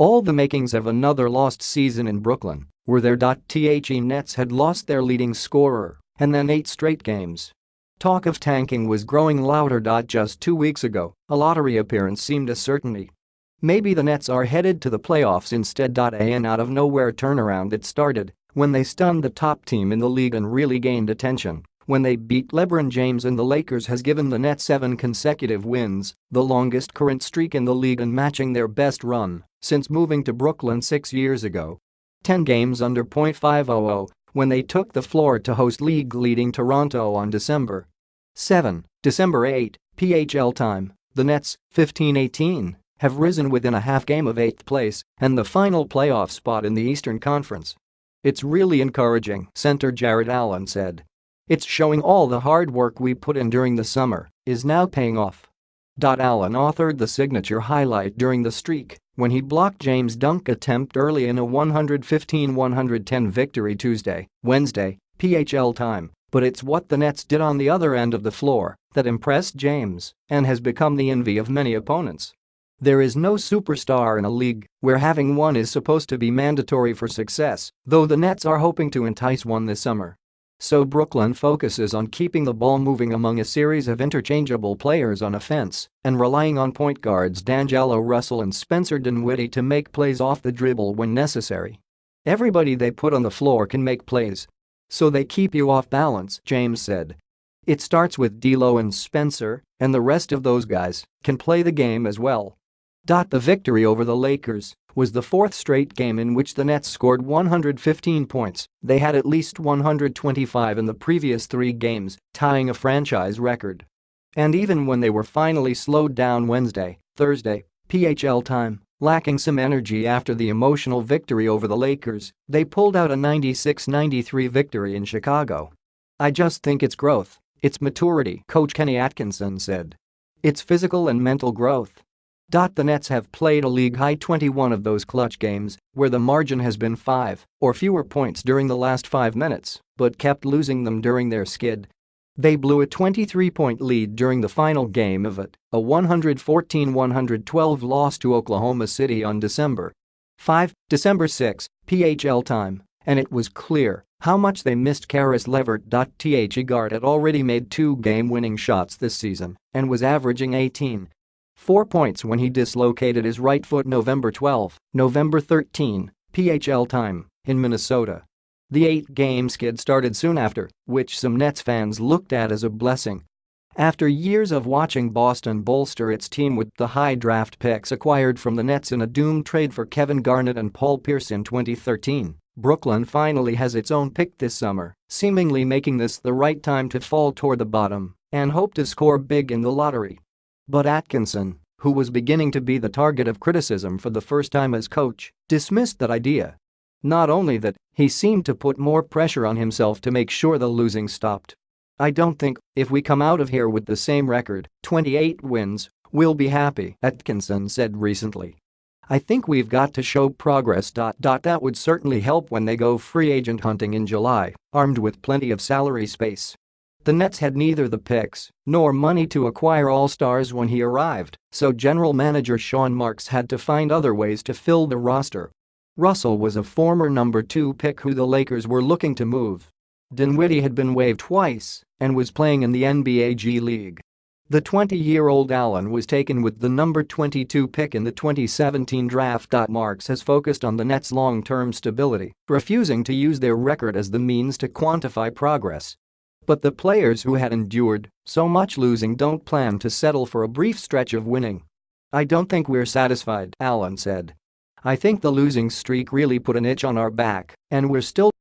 All the makings of another lost season in Brooklyn were there. The Nets had lost their leading scorer and then 8 straight games. Talk of tanking was growing louder. Just 2 weeks ago, a lottery appearance seemed a certainty. Maybe the Nets are headed to the playoffs instead. An out-of-nowhere turnaround it started when they stunned the top team in the league and really gained attention when they beat LeBron James and the Lakers has given the Nets 7 consecutive wins, the longest current streak in the league and matching their best run since moving to Brooklyn 6 years ago. 10 games under .500 when they took the floor to host league-leading Toronto on December 7. December 8, PHL time, the Nets, 15-18, have risen within a half game of 8th place and the final playoff spot in the Eastern Conference. "It's really encouraging," center Jarrett Allen said. "It's showing all the hard work we put in during the summer is now paying off." Allen authored the signature highlight during the streak when he blocked James' dunk attempt early in a 115-110 victory Wednesday, PHL time, but it's what the Nets did on the other end of the floor that impressed James and has become the envy of many opponents. There is no superstar in a league where having one is supposed to be mandatory for success, though the Nets are hoping to entice one this summer. So Brooklyn focuses on keeping the ball moving among a series of interchangeable players on offense and relying on point guards D'Angelo Russell and Spencer Dinwiddie to make plays off the dribble when necessary. "Everybody they put on the floor can make plays. So they keep you off balance," James said. "It starts with D'Lo and Spencer, and the rest of those guys can play the game as well." The victory over the Lakers was the 4th straight game in which the Nets scored 115 points. They had at least 125 in the previous 3 games, tying a franchise record. And even when they were finally slowed down Thursday, PHL time, lacking some energy after the emotional victory over the Lakers, they pulled out a 96-93 victory in Chicago. "I just think it's growth. It's maturity," Coach Kenny Atkinson said. "It's physical and mental growth." The Nets have played a league-high 21 of those clutch games where the margin has been 5 or fewer points during the last 5 minutes, but kept losing them during their skid. They blew a 23-point lead during the final game of it, a 114-112 loss to Oklahoma City on December 6, PHL time, and it was clear how much they missed Karis LeVert. The guard had already made 2 game-winning shots this season and was averaging 18.4 points when he dislocated his right foot November 13, PHL time, in Minnesota. The 8-game skid started soon after, which some Nets fans looked at as a blessing. After years of watching Boston bolster its team with the high draft picks acquired from the Nets in a doomed trade for Kevin Garnett and Paul Pierce in 2013, Brooklyn finally has its own pick this summer, seemingly making this the right time to fall toward the bottom and hope to score big in the lottery. But Atkinson, who was beginning to be the target of criticism for the first time as coach, dismissed that idea. Not only that, he seemed to put more pressure on himself to make sure the losing stopped. "I don't think, if we come out of here with the same record, 28 wins, we'll be happy," Atkinson said recently. "I think we've got to show progress. That would certainly help when they go free agent hunting in July, armed with plenty of salary space." The Nets had neither the picks nor money to acquire all-stars when he arrived, so general manager Sean Marks had to find other ways to fill the roster. Russell was a former number 2 pick who the Lakers were looking to move. Dinwiddie had been waived twice and was playing in the NBA G League. The 20-year-old Allen was taken with the number 22 pick in the 2017 draft. Marks has focused on the Nets' long-term stability, refusing to use their record as the means to quantify progress. But the players who had endured so much losing don't plan to settle for a brief stretch of winning. "I don't think we're satisfied," Allen said. "I think the losing streak really put an itch on our back, and we're still